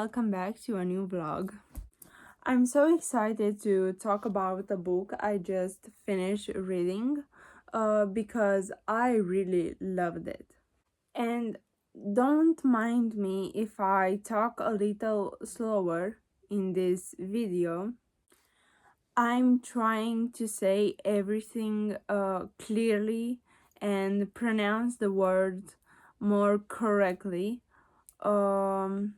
welcome back to a new vlog. I'm so excited to talk about the book I just finished reading because I really loved it. And don't mind me if I talk a little slower in this video. I'm trying to say everything clearly and pronounce the words more correctly. Um,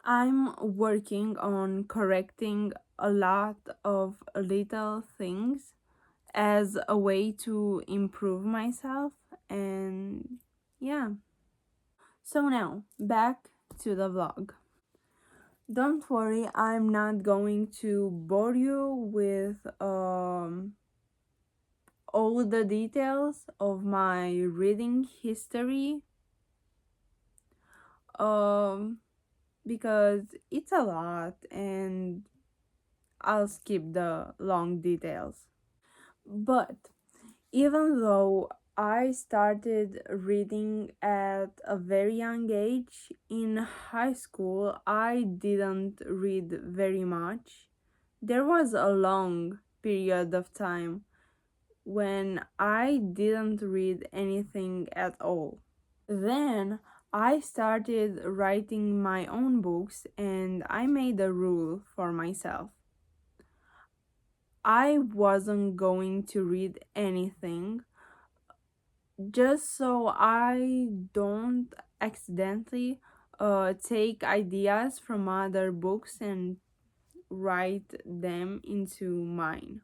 I'm working on correcting a lot of little things as a way to improve myself, and yeah. So now, back to the vlog. Don't worry, I'm not going to bore you with all the details of my reading history um because it's a lot and I'll skip the long details. But even though I started reading at a very young age, in high school I didn't read very much. There was a long period of time when I didn't read anything at all. Then I started writing my own books and I made a rule for myself. I wasn't going to read anything just so I don't accidentally take ideas from other books and write them into mine.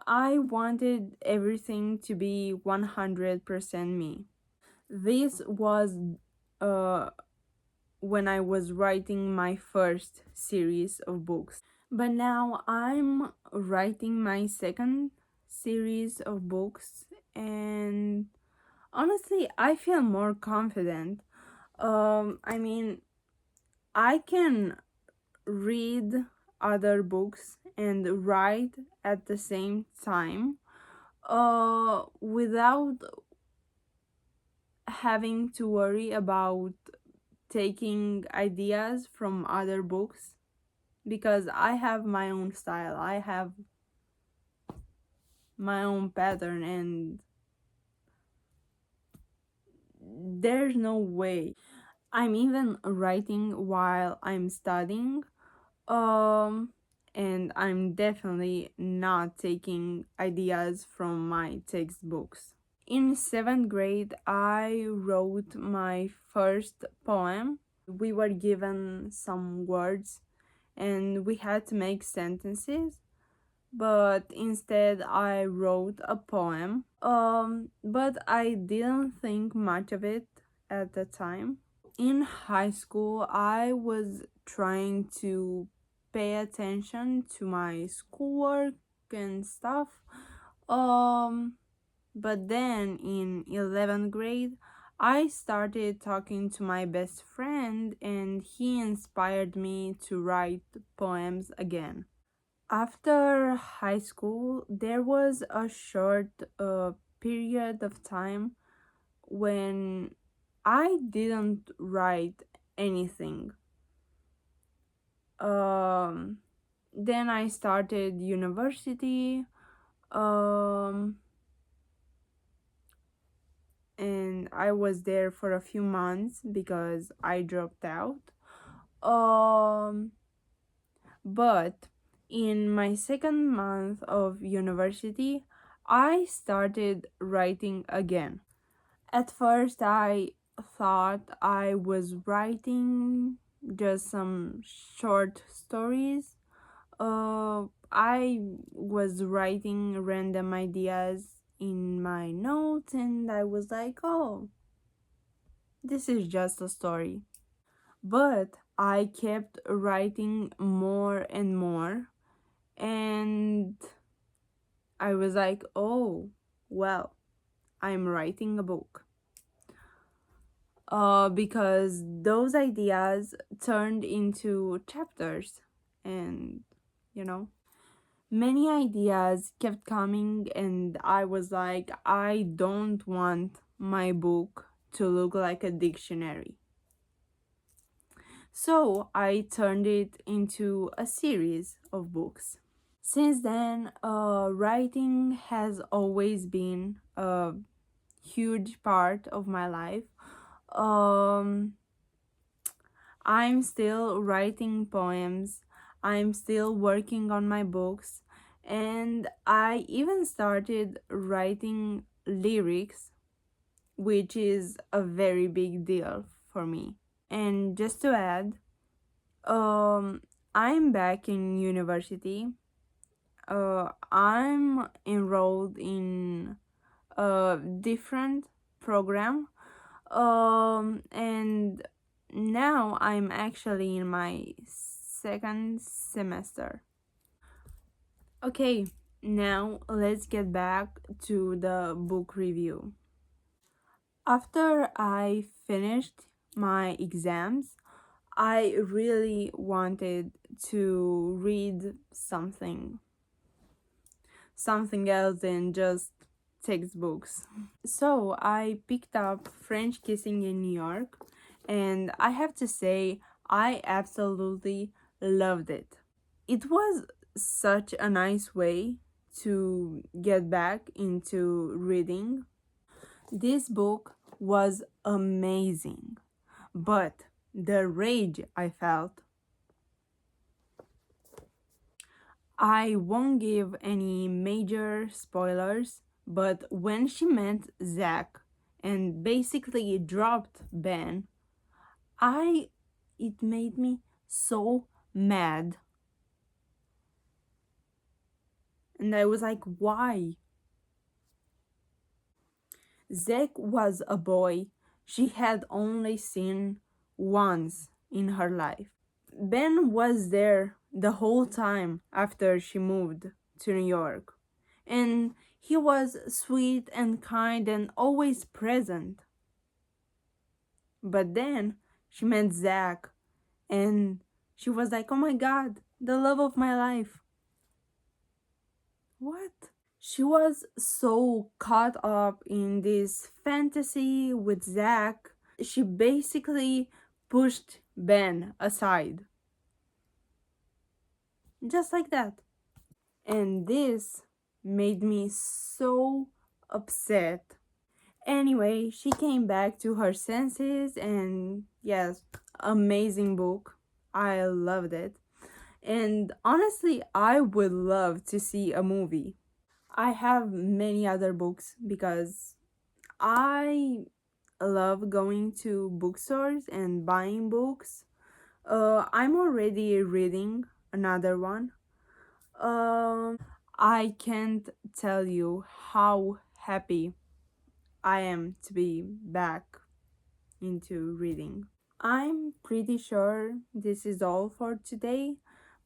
I wanted everything to be 100% me. This was uh, when I was writing my first series of books. But now I'm writing my second series of books, and honestly, I feel more confident. I mean, I can read other books and write at the same time without having to worry about taking ideas from other books, because I have my own style, I have my own pattern, and there's no way. I'm even writing while I'm studying, um, and I'm definitely not taking ideas from my textbooks. In seventh grade, I wrote my first poem. We were given some words and we had to make sentences, but instead I wrote a poem. But I didn't think much of it at the time. In high school, I was trying to pay attention to my schoolwork and stuff. Um, but then in 11th grade, I started talking to my best friend and he inspired me to write poems again. After high school, there was a short period of time when I didn't write anything. Um, then I started university, um, and I was there for a few months because I dropped out. Um, but in my second month of university, I started writing again. At first, I thought I was writing just some short stories. I was writing random ideas in my notes, and I was like, oh, this is just a story. But I kept writing more and more, and I was like, oh, well, I'm writing a book. Because those ideas turned into chapters, and you know, many ideas kept coming, and I was like, I don't want my book to look like a dictionary. So I turned it into a series of books. Since then, writing has always been a huge part of my life. Um, I'm still writing poems, I'm still working on my books, and I even started writing lyrics, which is a very big deal for me. And just to add, um, I'm back in university. I'm enrolled in a different program, and now I'm actually in my second semester. Okay, now let's get back to the book review. After I finished my exams, I really wanted to read something else than just textbooks. So I picked up French Kissing in New York, and I have to say, I absolutely loved it. It was such a nice way to get back into reading. This book was amazing, but the rage I felt, I won't give any major spoilers, but when she met Zach and basically dropped Ben, I it made me so mad. And I was like, why? Zach was a boy she had only seen once in her life. Ben was there the whole time after she moved to New York. And he was sweet and kind and always present. But then she met Zach and she was like, oh my god, the love of my life. What? She was so caught up in this fantasy with Zach, she basically pushed Ben aside. Just like that. And this made me so upset. Anyway, she came back to her senses, and yes, amazing book. I loved it. And honestly, I would love to see a movie. I have many other books because I love going to bookstores and buying books. I'm already reading another one. I can't tell you how happy I am to be back into reading. I'm pretty sure this is all for today,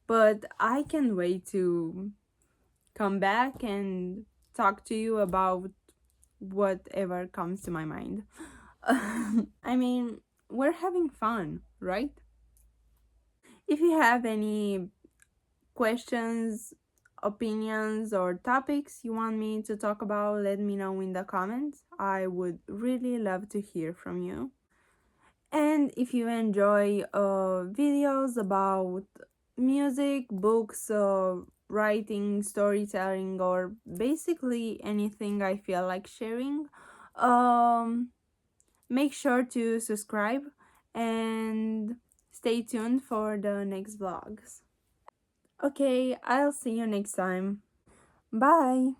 but I can't wait to come back and talk to you about whatever comes to my mind. I mean, we're having fun, right? If you have any questions, opinions, or topics you want me to talk about, let me know in the comments. I would really love to hear from you. And if you enjoy videos about music, books, writing, storytelling, or basically anything I feel like sharing, um, make sure to subscribe and stay tuned for the next vlogs. Okay, I'll see you next time. Bye!